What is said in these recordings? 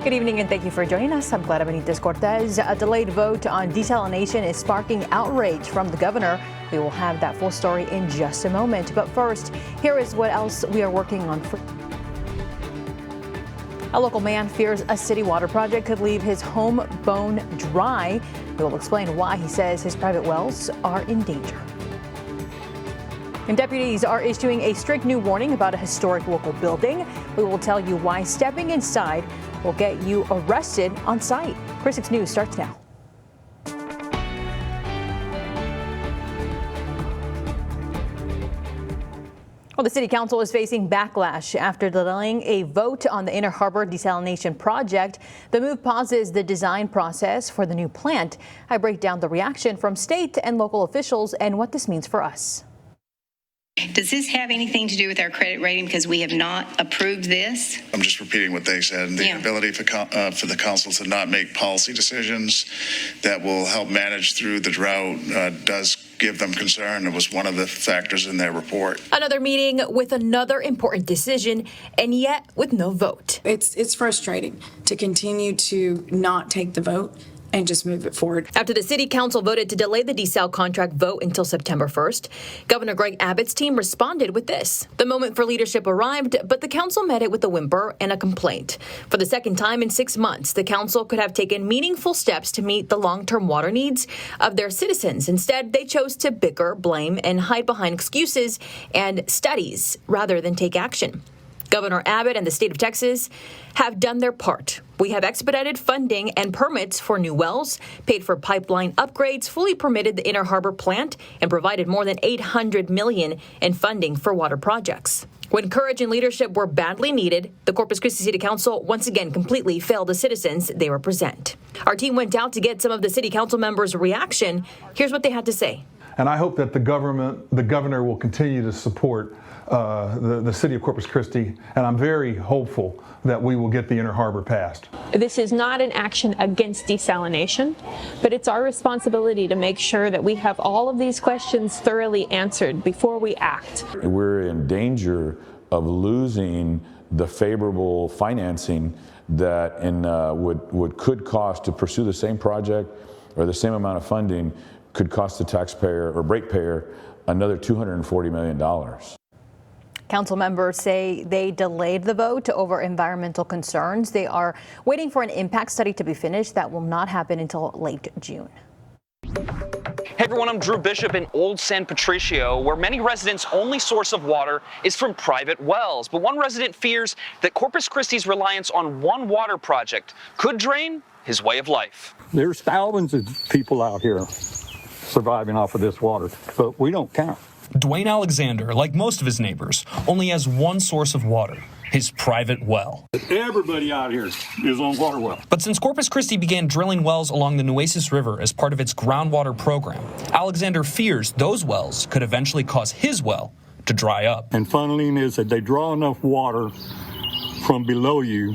Good evening and thank you for joining us. I'm Clara Benitez Cortez. A delayed vote on desalination is sparking outrage from the governor. We will have that full story in just a moment. But first, here is what else we are working on. A local man fears a city water project could leave his home bone dry. We will explain why he says his private wells are in danger. And deputies are issuing a strict new warning about a historic local building. We will tell you why stepping inside will get you arrested on site. KRIS 6 News starts now. Well, the City Council is facing backlash after delaying a vote on the Inner Harbor desalination project. The move pauses the design process for the new plant. I break down the reaction from state and local officials and what this means for us. Does this have anything to do with our credit rating because we have not approved this? I'm just repeating what they said. The ability for the council to not make policy decisions that will help manage through the drought does give them concern. It was one of the factors in their report. Another meeting with another important decision, and yet with no vote. It's frustrating to continue to not take the vote and just move it forward. After the City Council voted to delay the desal contract vote until September 1st, Governor Greg Abbott's team responded with this. The moment for leadership arrived, but the council met it with a whimper and a complaint. For the second time in 6 months, the council could have taken meaningful steps to meet the long-term water needs of their citizens. Instead, they chose to bicker, blame, and hide behind excuses and studies rather than take action. Governor Abbott and the state of Texas have done their part. We have expedited funding and permits for new wells, paid for pipeline upgrades, fully permitted the Inner Harbor plant, and provided more than $800 million in funding for water projects. When courage and leadership were badly needed, the Corpus Christi City Council once again completely failed the citizens they represent. Our team went out to get some of the City Council members' reaction. Here's what they had to say. And I hope that the governor will continue to support the city of Corpus Christi, and I'm very hopeful that we will get the Inner Harbor passed. This is not an action against desalination, but it's our responsibility to make sure that we have all of these questions thoroughly answered before we act. We're in danger of losing the favorable financing that could cost to pursue the same project or the same amount of funding could cost the taxpayer or ratepayer another $240 million. Council members say they delayed the vote over environmental concerns. They are waiting for an impact study to be finished that will not happen until late June. Hey everyone, I'm Drew Bishop in Old San Patricio, where many residents' only source of water is from private wells. But one resident fears that Corpus Christi's reliance on one water project could drain his way of life. There's thousands of people out here surviving off of this water, but we don't count. Dwayne Alexander, like most of his neighbors, only has one source of water, his private well. Everybody out here is on water well. But since Corpus Christi began drilling wells along the Nueces River as part of its groundwater program, Alexander fears those wells could eventually cause his well to dry up. And funneling is that they draw enough water from below you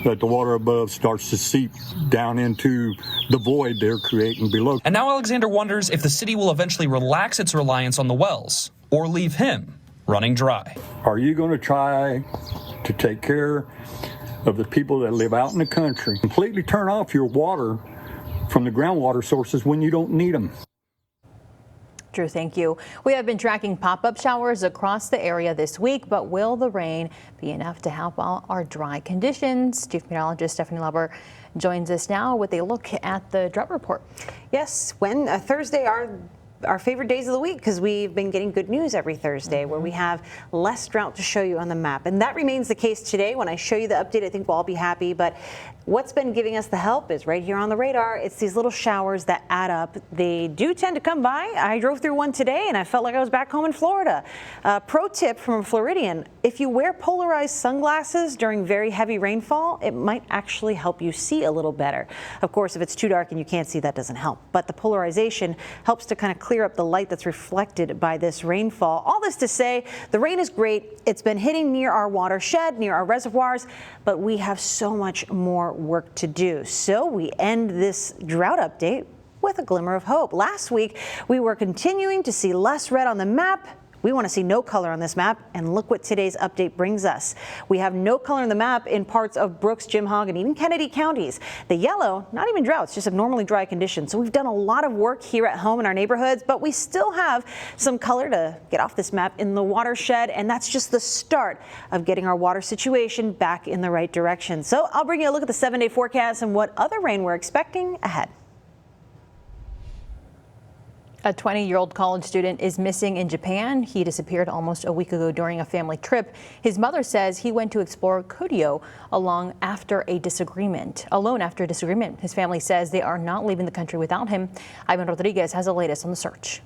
that the water above starts to seep down into the void they're creating below. And now Alexander wonders if the city will eventually relax its reliance on the wells or leave him running dry. Are you going to try to take care of the people that live out in the country? Completely turn off your water from the groundwater sources when you don't need them. Drew, thank you. We have been tracking pop-up showers across the area this week, but will the rain be enough to help out our dry conditions? Chief Meteorologist Stephanie Lauber joins us now with a look at the drought report. Yes, Thursday our favorite days of the week, because we've been getting good news every Thursday where we have less drought to show you on the map. And that remains the case today. When I show you the update, I think we'll all be happy. But what's been giving us the help is right here on the radar. It's these little showers that add up. They do tend to come by. I drove through one today and I felt like I was back home in Florida. Pro tip from a Floridian: if you wear polarized sunglasses during very heavy rainfall, it might actually help you see a little better. Of course, if it's too dark and you can't see, that doesn't help. But the polarization helps to kind of clear up the light that's reflected by this rainfall. All this to say, the rain is great. It's been hitting near our watershed, near our reservoirs, but we have so much more work to do. So we end this drought update with a glimmer of hope. Last week, we were continuing to see less red on the map. We want to see no color on this map, and look what today's update brings us. We have no color on the map in parts of Brooks, Jim Hogg, and even Kennedy counties. The yellow, not even droughts, just abnormally dry conditions. So we've done a lot of work here at home in our neighborhoods, but we still have some color to get off this map in the watershed, and that's just the start of getting our water situation back in the right direction. So I'll bring you a look at the 7-day forecast and what other rain we're expecting ahead. A 20-year-old college student is missing in Japan. He disappeared almost a week ago during a family trip. His mother says he went to explore Kyoto alone after a disagreement. His family says they are not leaving the country without him. Ivan Rodriguez has the latest on the search.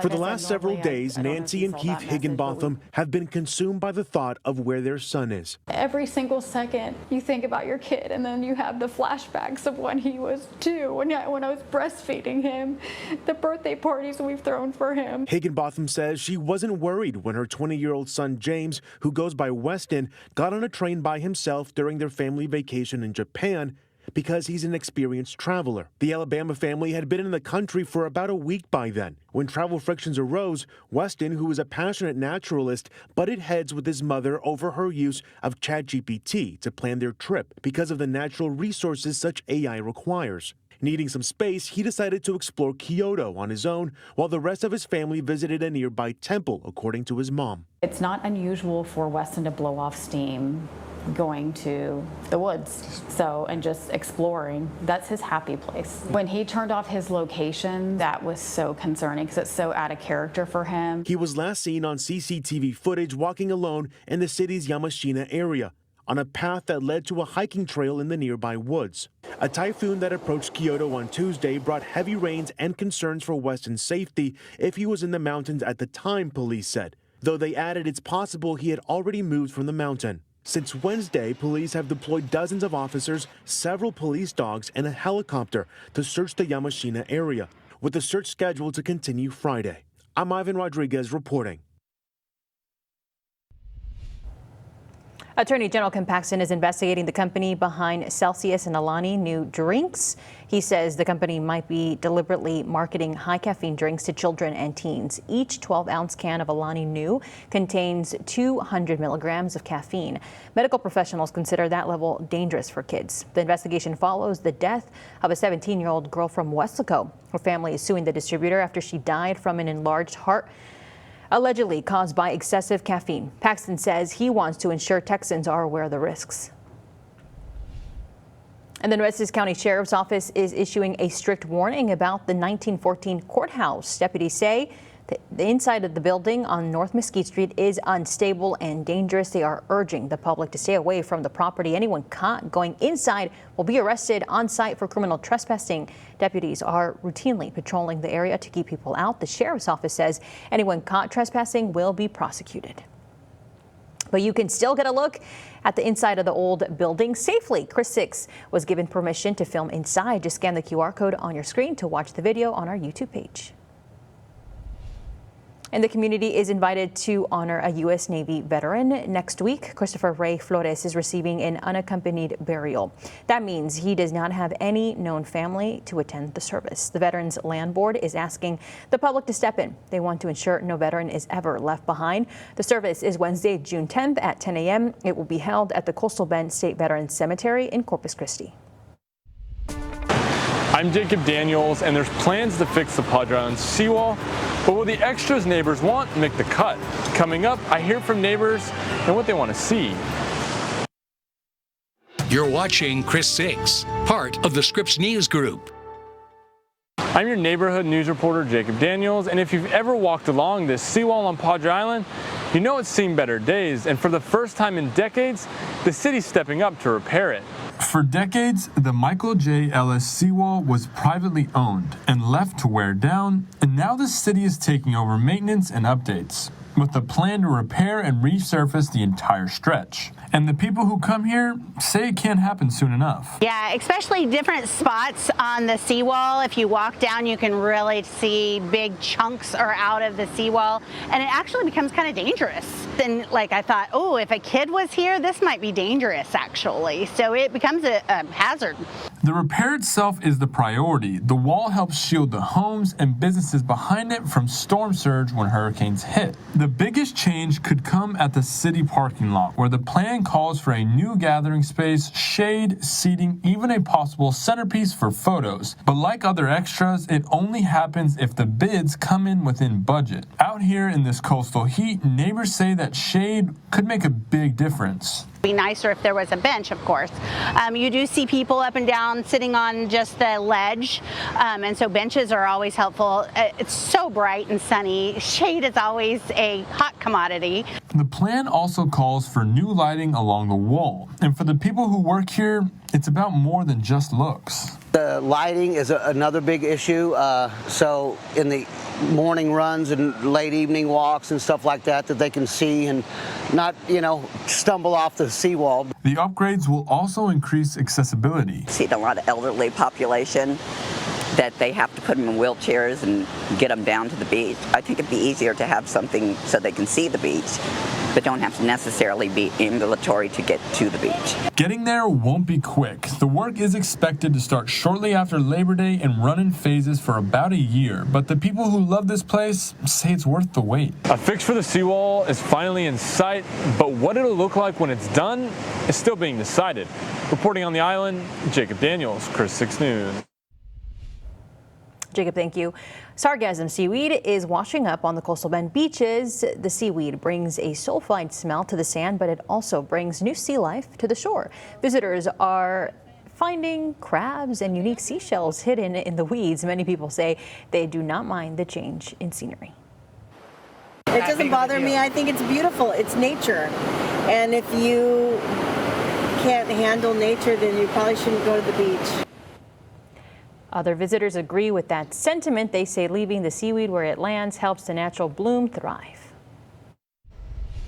For the last several days, Nancy and Keith Higginbotham have been consumed by the thought of where their son is. Every single second you think about your kid, and then you have the flashbacks of when he was 2, when I was breastfeeding him, the birthday parties we've thrown for him. Higginbotham says she wasn't worried when her 20-year-old son James, who goes by Weston, got on a train by himself during their family vacation in Japan, because he's an experienced traveler. The Alabama family had been in the country for about a week by then. When travel frictions arose, Weston, who is a passionate naturalist, butted heads with his mother over her use of ChatGPT to plan their trip because of the natural resources such AI requires. Needing some space, he decided to explore Kyoto on his own, while the rest of his family visited a nearby temple, according to his mom. It's not unusual for Weston to blow off steam going to the woods, and just exploring. That's his happy place. When he turned off his location, that was so concerning because it's so out of character for him. He was last seen on CCTV footage walking alone in the city's Yamashina area, on a path that led to a hiking trail in the nearby woods. A typhoon that approached Kyoto on Tuesday brought heavy rains and concerns for Weston's safety if he was in the mountains at the time, police said, though they added it's possible he had already moved from the mountain. Since Wednesday, police have deployed dozens of officers, several police dogs, and a helicopter to search the Yamashina area, with the search scheduled to continue Friday. I'm Ivan Rodriguez reporting. Attorney General Ken Paxton is investigating the company behind Celsius and Alani Nu drinks. He says the company might be deliberately marketing high caffeine drinks to children and teens. Each 12-ounce can of Alani Nu contains 200 milligrams of caffeine. Medical professionals consider that level dangerous for kids. The investigation follows the death of a 17-year-old girl from Weslaco. Her family is suing the distributor after she died from an enlarged heart, allegedly caused by excessive caffeine. Paxton says he wants to ensure Texans are aware of the risks. And the Nueces County Sheriff's Office is issuing a strict warning about the 1914 courthouse. Deputies say the inside of the building on North Mesquite Street is unstable and dangerous. They are urging the public to stay away from the property. Anyone caught going inside will be arrested on site for criminal trespassing. Deputies are routinely patrolling the area to keep people out. The Sheriff's Office says anyone caught trespassing will be prosecuted. But you can still get a look at the inside of the old building safely. Chris 6 was given permission to film inside. Just scan the QR code on your screen to watch the video on our YouTube page. And the community is invited to honor a U.S. Navy veteran. Next week, Christopher Ray Flores is receiving an unaccompanied burial. That means he does not have any known family to attend the service. The Veterans Land Board is asking the public to step in. They want to ensure no veteran is ever left behind. The service is Wednesday, June 10th at 10 a.m. It will be held at the Coastal Bend State Veterans Cemetery in Corpus Christi. I'm Jacob Daniels, and there's plans to fix the Padre Island seawall, but will the extras neighbors want make the cut? Coming up, I hear from neighbors and what they want to see. You're watching Chris 6, part of the Scripps News Group. I'm your neighborhood news reporter, Jacob Daniels, and if you've ever walked along this seawall on Padre Island, you know it's seen better days, and for the first time in decades, the city's stepping up to repair it. For decades, the Michael J. Ellis seawall was privately owned and left to wear down, and now the city is taking over maintenance and updates, with a plan to repair and resurface the entire stretch. And the people who come here say it can't happen soon enough. Yeah, especially different spots on the seawall. If you walk down, you can really see big chunks are out of the seawall, and it actually becomes kind of dangerous. Then, I thought, oh, if a kid was here, this might be dangerous, actually. So it becomes a hazard. The repair itself is the priority. The wall helps shield the homes and businesses behind it from storm surge when hurricanes hit. The biggest change could come at the city parking lot, where the plan calls for a new gathering space, shade, seating, even a possible centerpiece for photos. But like other extras, it only happens if the bids come in within budget. Out here in this coastal heat, neighbors say that shade could make a big difference. Be nicer if there was a bench, of course. You do see people up and down sitting on just the ledge, and so benches are always helpful. It's so bright and sunny. Shade is always a hot commodity. The plan also calls for new lighting along the wall, and for the people who work here, it's about more than just looks. The lighting is another big issue. So in the morning runs and late evening walks and stuff like that, that they can see and not, stumble off the seawall. The upgrades will also increase accessibility. See a lot of elderly population that they have to put them in wheelchairs and get them down to the beach. I think it'd be easier to have something so they can see the beach, but don't have to necessarily be ambulatory to get to the beach. Getting there won't be quick. The work is expected to start shortly after Labor Day and run in phases for about a year, but the people who love this place say it's worth the wait. A fix for the seawall is finally in sight, but what it'll look like when it's done is still being decided. Reporting on the island, Jacob Daniels, Chris 6 News. Jacob, thank you. Sargassum seaweed is washing up on the coastal Bend beaches. The seaweed brings a sulfide smell to the sand, but it also brings new sea life to the shore. Visitors are finding crabs and unique seashells hidden in the weeds. Many people say they do not mind the change in scenery. It doesn't bother me. I think it's beautiful. It's nature. And if you can't handle nature, then you probably shouldn't go to the beach. Other visitors agree with that sentiment. They say leaving the seaweed where it lands helps the natural bloom thrive.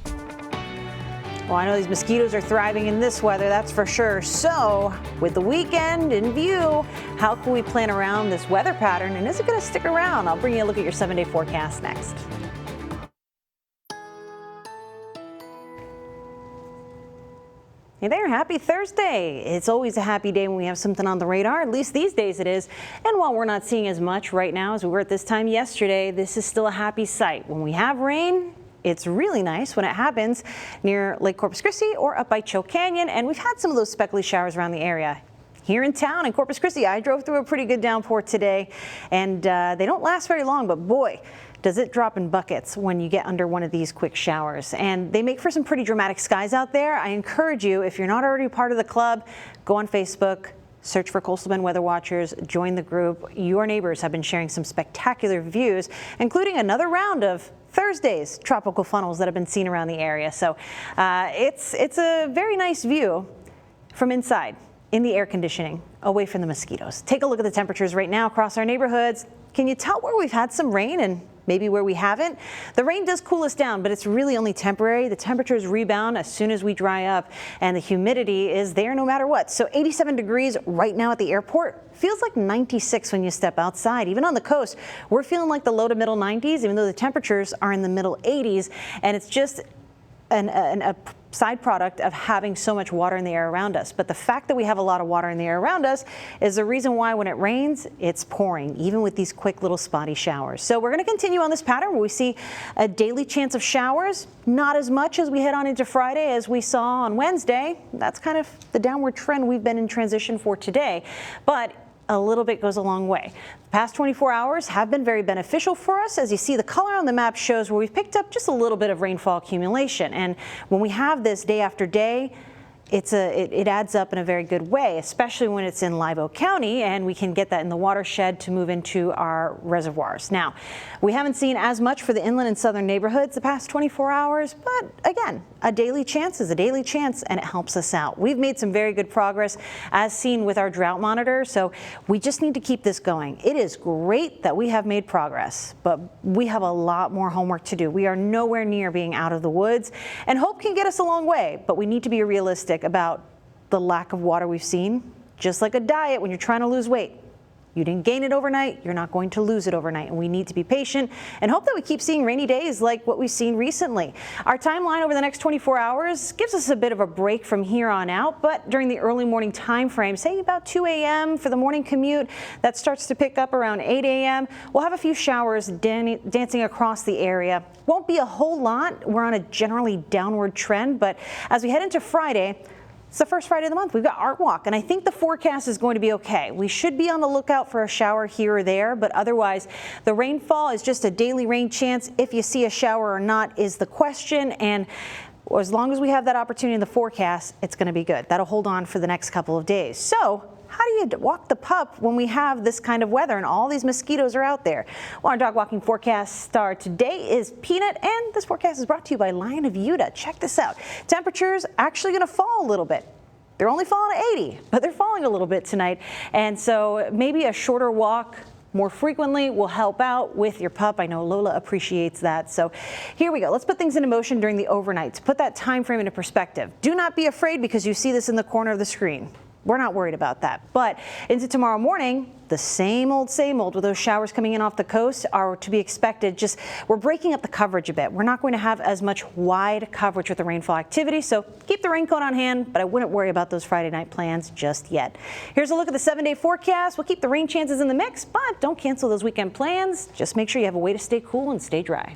Well, I know these mosquitoes are thriving in this weather, that's for sure. So, with the weekend in view, how can we plan around this weather pattern, and is it going to stick around? I'll bring you a look at your 7-day forecast next. Hey there, happy Thursday. It's always a happy day when we have something on the radar, at least these days it is. And while we're not seeing as much right now as we were at this time yesterday, this is still a happy sight. When we have rain, it's really nice when it happens near Lake Corpus Christi or up by Choke Canyon, and we've had some of those speckly showers around the area. Here in town in Corpus Christi, I drove through a pretty good downpour today, and they don't last very long, but boy, does it drop in buckets when you get under one of these quick showers. And they make for some pretty dramatic skies out there. I encourage you, if you're not already part of the club, go on Facebook, search for Coastal Bend Weather Watchers, join the group. Your neighbors have been sharing some spectacular views, including another round of Thursday's tropical funnels that have been seen around the area. So it's a very nice view from inside in the air conditioning, away from the mosquitoes. Take a look at the temperatures right now across our neighborhoods. Can you tell where we've had some rain and maybe where we haven't? The rain does cool us down, but it's really only temporary. The temperatures rebound as soon as we dry up, and the humidity is there no matter what. So 87 degrees right now at the airport. Feels like 96 when you step outside. Even on the coast, we're feeling like the low to middle 90s, even though the temperatures are in the middle 80s, and it's just a side product of having so much water in the air around us. But the fact that we have a lot of water in the air around us is the reason why when it rains, it's pouring, even with these quick little spotty showers. So we're going to continue on this pattern where we see a daily chance of showers, not as much as we head on into Friday as we saw on Wednesday. That's kind of the downward trend we've been in transition for today. But a little bit goes a long way. The past 24 hours have been very beneficial for us. As you see, the color on the map shows where we've picked up just a little bit of rainfall accumulation. And when we have this day after day, it adds up in a very good way, especially when it's in Live Oak County and we can get that in the watershed to move into our reservoirs. Now, we haven't seen as much for the inland and southern neighborhoods the past 24 hours, but again, a daily chance is a daily chance and it helps us out. We've made some very good progress as seen with our drought monitor, so we just need to keep this going. It is great that we have made progress, but we have a lot more homework to do. We are nowhere near being out of the woods, and hope can get us a long way, but we need to be realistic about the lack of water we've seen. Just like a diet, when you're trying to lose weight, You didn't gain it overnight, you're not going to lose it overnight, and we need to be patient and hope that we keep seeing rainy days like what we've seen recently. Our timeline over the next 24 hours gives us a bit of a break from here on out, but during the early morning time frame, say about 2 a.m. for the morning commute, that starts to pick up around 8 a.m. We'll have a few showers dancing across the area. Won't be a whole lot. We're on a generally downward trend, but as we head into Friday, it's the first Friday of the month. We've got Art Walk, and I think the forecast is going to be okay. We should be on the lookout for a shower here or there, but otherwise, the rainfall is just a daily rain chance. If you see a shower or not is the question, and as long as we have that opportunity in the forecast, it's going to be good. That'll hold on for the next couple of days. So, how do you walk the pup when we have this kind of weather and all these mosquitoes are out there? Well, our dog walking forecast star today is Peanut, and this forecast is brought to you by Lion of Utah. Check this out. Temperatures actually going to fall a little bit. They're only falling to 80, but they're falling a little bit tonight. And so maybe a shorter walk more frequently will help out with your pup. I know Lola appreciates that. So here we go. Let's put things into motion during the overnight to put that time frame into perspective. Do not be afraid because you see this in the corner of the screen. We're not worried about that. But into tomorrow morning, the same old with those showers coming in off the coast are to be expected. Just we're breaking up the coverage a bit. We're not going to have as much wide coverage with the rainfall activity. So keep the raincoat on hand, but I wouldn't worry about those Friday night plans just yet. Here's a look at the 7-day forecast. We'll keep the rain chances in the mix, but don't cancel those weekend plans. Just make sure you have a way to stay cool and stay dry.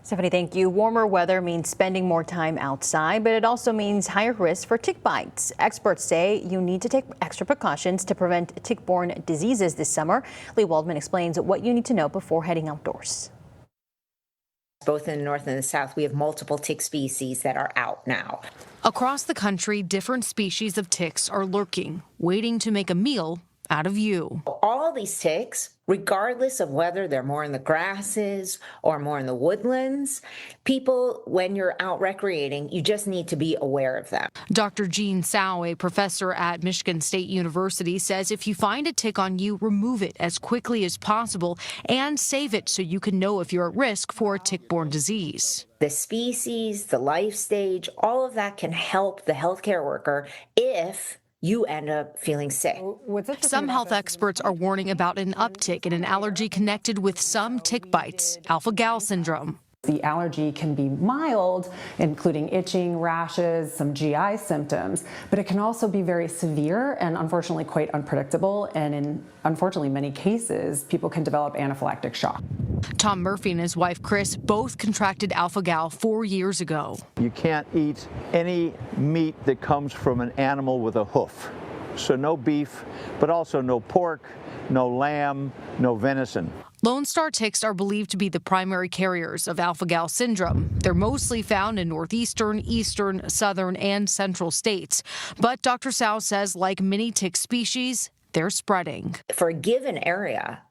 Stephanie, thank you. Warmer weather means spending more time outside, but it also means higher risk for tick bites. Experts say you need to take extra precautions to prevent tick-borne diseases this summer. Lee Waldman explains what you need to know before heading outdoors. Both in the north and the south, we have multiple tick species that are out now. Across the country, different species of ticks are lurking, waiting to make a meal out of you. All these ticks, regardless of whether they're more in the grasses or more in the woodlands, people, when you're out recreating, you just need to be aware of them. Dr. Jean Tsao, a professor at Michigan State University, says if you find a tick on you, remove it as quickly as possible and save it so you can know if you're at risk for a tick-borne disease. The species, the life stage, all of that can help the healthcare worker if you end up feeling sick. Some health experts are warning about an uptick in an allergy connected with some tick bites, alpha-gal syndrome. The allergy can be mild, including itching, rashes, some GI symptoms, but it can also be very severe and unfortunately quite unpredictable. And in, unfortunately, many cases, people can develop anaphylactic shock. Tom Murphy and his wife, Chris, both contracted alpha-gal 4 years ago. You can't eat any meat that comes from an animal with a hoof. So no beef, but also no pork, no lamb, no venison. Lone Star ticks are believed to be the primary carriers of alpha-gal syndrome. They're mostly found in northeastern, eastern, southern, and central states. But Dr. Tsao says, like many tick species, they're spreading. For a given area,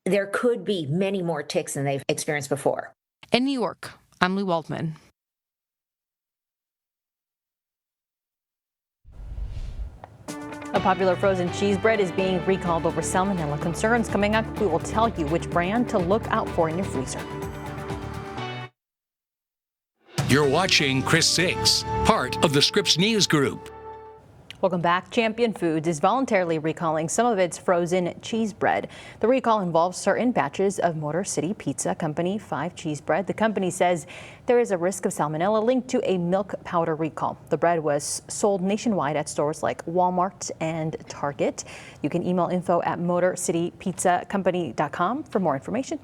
there could be many more ticks than they've experienced before. In New York, I'm Lee Waldman. A popular frozen cheese bread is being recalled over salmonella concerns. Coming up, we will tell you which brand to look out for in your freezer. You're watching Chris 6, part of the Scripps News Group. Welcome back. Champion Foods is voluntarily recalling some of its frozen cheese bread. The recall involves certain batches of Motor City Pizza Company 5 cheese bread. The company says there is a risk of salmonella linked to a milk powder recall. The bread was sold nationwide at stores like Walmart and Target. You can email info@motorcitypizzacompany.com for more information.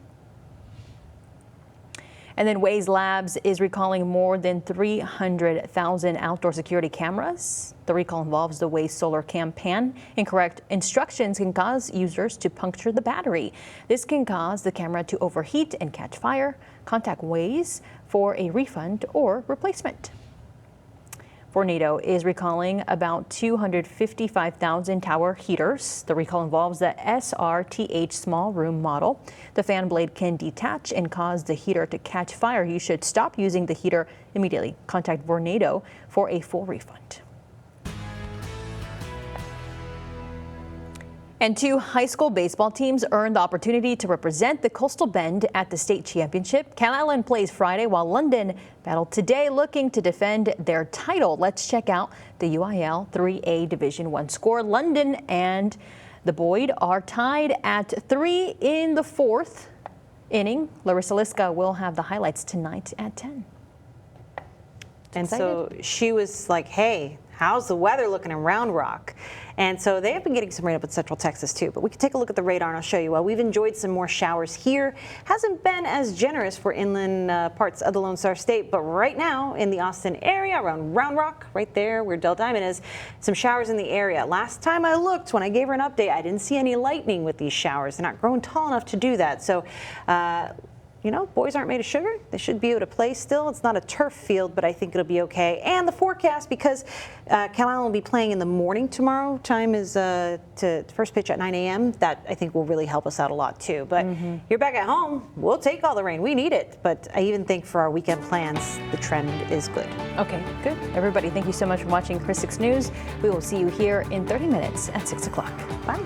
And then Waze Labs is recalling more than 300,000 outdoor security cameras. The recall involves the Waze Solar Cam Pan. Incorrect instructions can cause users to puncture the battery. This can cause the camera to overheat and catch fire. Contact Waze for a refund or replacement. Vornado is recalling about 255,000 tower heaters. The recall involves the SRTH small room model. The fan blade can detach and cause the heater to catch fire. You should stop using the heater immediately. Contact Vornado for a full refund. And 2 high school baseball teams earned the opportunity to represent the Coastal Bend at the state championship. Calallen plays Friday, while London battled today, looking to defend their title. Let's check out the UIL 3A Division I score. London and the Boyd are tied at 3 in the 4th inning. Larissa Liska will have the highlights tonight at 10. And so she was like, hey, how's the weather looking in Round Rock? And so they have been getting some rain up in Central Texas too, but we can take a look at the radar and I'll show you. Well, we've enjoyed some more showers here. Hasn't been as generous for inland parts of the Lone Star State, but right now in the Austin area around Round Rock, right there where Del Diamond is, some showers in the area. Last time I looked, when I gave her an update, I didn't see any lightning with these showers. They're not grown tall enough to do that. So, you know, boys aren't made of sugar. They should be able to play still. It's not a turf field, but I think it'll be okay. And the forecast, because Calallen will be playing in the morning tomorrow. Time is to first pitch at 9 a.m. That I think will really help us out a lot too. But you're back at home. We'll take all the rain. We need it. But I even think for our weekend plans, the trend is good. Okay, good. Everybody, thank you so much for watching Chris 6 News. We will see you here in 30 minutes at 6 o'clock. Bye.